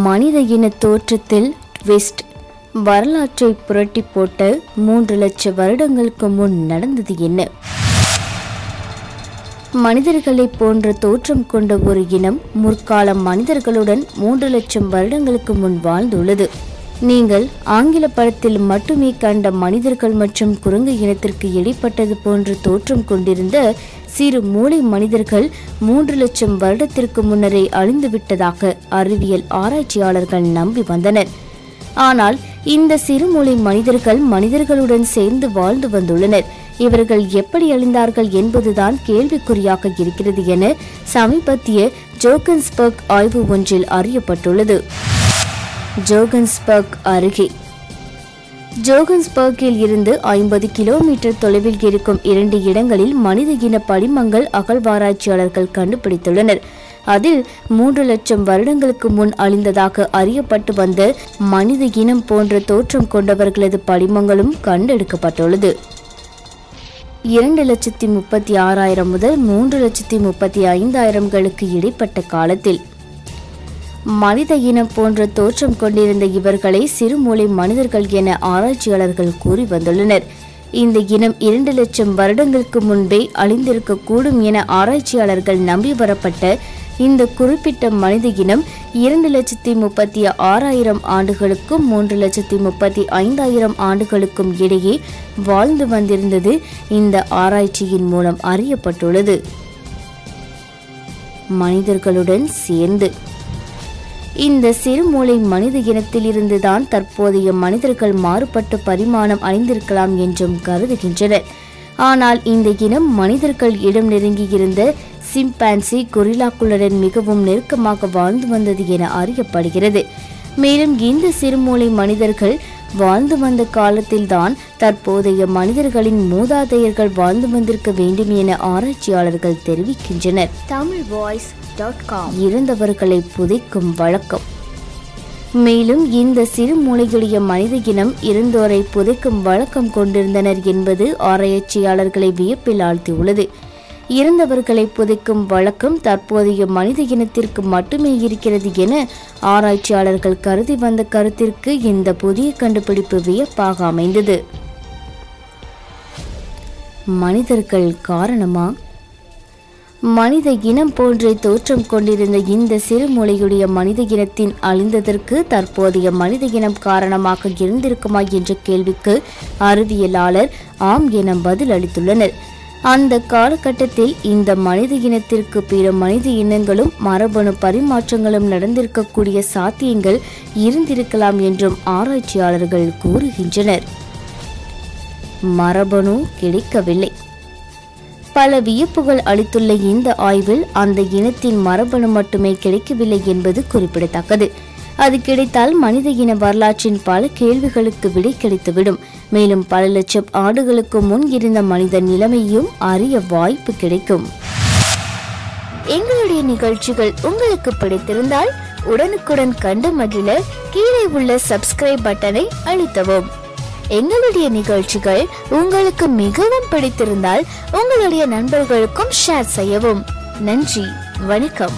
மனித இன தோற்றத்தில் ட்விஸ்ட். வரலாற்றை புரட்டி போட்ட 3 லட்சம் வருடங்களுக்கு முன் நடந்தது என்ன? மனிதர்களை போன்ற தோற்றம் கொண்ட ஒரு இனம் முற்கால மனிதர்களுடன் 3 லட்சம் வருடங்களுக்கு முன் வாழ்ந்துள்ளது. நீங்கள் ஆங்கில படத்தில் மட்டுமே கண்ட மனிதர்கள் மற்றும் குரங்கு இனத்திற்கு இடைப்பட்டது போன்ற தோற்றம் கொண்டிருந்த சிறு மூளை மனிதர்கள் 3 லட்சம் வருடத்திற்கு முன்னரே அழிந்துவிட்டதாக அறிவியல் ஆராய்ச்சியாளர்கள் நம்பி வந்தனர். ஆனால் இந்த சிறுமூளை மனிதர்கள் மனிதர்களுடன் சேர்ந்து வாழ்ந்து வந்துள்ளனர். இவர்கள் எப்படி அழிந்தார்கள் என்பதுதான் கேள்விக்குறியாக இருக்கிறது என சமீபத்திய ஜோகன்ஸ்பர்க் ஆய்வு ஒன்றில் அறியப்பட்டுள்ளது. ஜோகன்ஸ்பர்க் அருகே ஜோகன்ஸ்பர்க்கில் இருந்து 50 கிலோமீட்டர் தொலைவில் இருக்கும் 2 இடங்களில் மனித இன படிமங்கள் அகழ்வாராய்ச்சியாளர்கள் கண்டுபிடித்துள்ளனர். அதில் 3 லட்சம் வருடங்களுக்கு முன் அழிந்ததாக அறியப்பட்டு வந்த மனித இனம் போன்ற தோற்றம் கொண்டவர்களது படிமங்களும் கண்டெடுக்கப்பட்டுள்ளது. 2,36,000 முதல் 3,35,000களுக்கு இடைப்பட்ட காலத்தில் மனித இனம் போன்ற தோற்றம் கொண்டிருந்த இவர்களை சிறுமூளை மனிதர்கள் என ஆராய்ச்சியாளர்கள் கூறி வந்துள்ளனர். இந்த இனம் 2 லட்சம் வருடங்களுக்கு முன்பே அழிந்திருக்கக்கூடும் என ஆராய்ச்சியாளர்கள் நம்பி வரப்பட்ட இந்த குறிப்பிட்ட மனித இனம் 2,36,000 ஆண்டுகளுக்கும் 3,35,000 ஆண்டுகளுக்கும் இடையே வாழ்ந்து வந்திருந்தது இந்த ஆராய்ச்சியின் மூலம் அறியப்பட்டுள்ளது. மனிதர்களுடன் சேர்ந்து இந்த சிறுமூளை மனித இனத்தில் இருந்துதான் தற்போதைய மனிதர்கள் மாறுபட்ட பரிமாணம் அடைந்திருக்கலாம் என்றும் கருதுகின்றனர். ஆனால் இந்த இனம் மனிதர்கள் இடம் நெருங்கியிருந்த சிம்பான்சி கொரில்லாக்களுடன் மிகவும் நெருக்கமாக வாழ்ந்து வந்தது என அறியப்படுகிறது. மேலும் இந்த சிறுமூளை மனிதர்கள் வாழ்ந்து வந்த காலத்தில்தான் தற்போதைய மனிதர்களின் மூதாதையர்கள் வாழ்ந்து வந்திருக்க வேண்டும் என ஆராய்ச்சியாளர்கள் தெரிவிக்கின்றனர். tamilvoice.com இறந்தவர்களை புதைக்கும் வழக்கம். மேலும் இந்த சிறுமூளையுடைய மனித இனம் இறந்தோரை புதைக்கும் வழக்கம் கொண்டிருந்தனர் என்பது ஆராய்ச்சியாளர்களை வியப்பில் ஆழ்த்தியுள்ளது. இறந்தவர்களை புதைக்கும் வழக்கம் தற்போதைய மனித இனத்திற்கு மட்டுமே இருக்கிறது என ஆராய்ச்சியாளர்கள் கருதி வந்த கருத்திற்கு இந்த புதிய கண்டுபிடிப்பு வியப்பாக அமைந்தது. மனிதர்கள் காரணமா? மனித இனம் போன்ற தோற்றம் கொண்டிருந்த இந்த சிறுமூளையுடைய மனித இனத்தின் அழிந்ததற்கு தற்போதைய மனித இனம் காரணமாக இருந்திருக்குமா என்ற கேள்விக்கு அறிவியலாளர் ஆம் என பதில் அளித்துள்ளனர். அந்த காலகட்டத்தில் இந்த மனித இனத்திற்கு பிற மனித இனங்களும் மரபணு பரிமாற்றங்களும் நடந்திருக்கக்கூடிய சாத்தியங்கள் இருந்திருக்கலாம் என்றும் ஆராய்ச்சியாளர்கள் கூறுகின்றனர். மரபணு கிடைக்கவில்லை. பல வியப்புகள் அளித்துள்ள இந்த ஆய்வில் அந்த இனத்தின் மரபணு மட்டுமே கிடைக்கவில்லை என்பது குறிப்பிடத்தக்கது. அது கிடைத்தால் மனித இன வரலாற்றின் பல கேள்விகளுக்கு விடை கிடைத்துவிடும். மேலும் பல லட்சம் ஆண்டுகளுக்கு முன் இருந்த மனித நிலைமையும் அறிய வாய்ப்பு கிடைக்கும். எங்களுடைய நிகழ்ச்சிகள் உங்களுக்கு பிடித்திருந்தால் உடனுக்குடன் கண்டு மகிழ கீழே உள்ள சப்ஸ்கிரைப் பட்டனை அழுத்தவும். எங்களுடைய நிகழ்ச்சிகள் உங்களுக்கு மிகவும் பிடித்திருந்தால் உங்களுடைய நண்பர்களுக்கும் ஷேர் செய்யவும். நன்றி, வணக்கம்.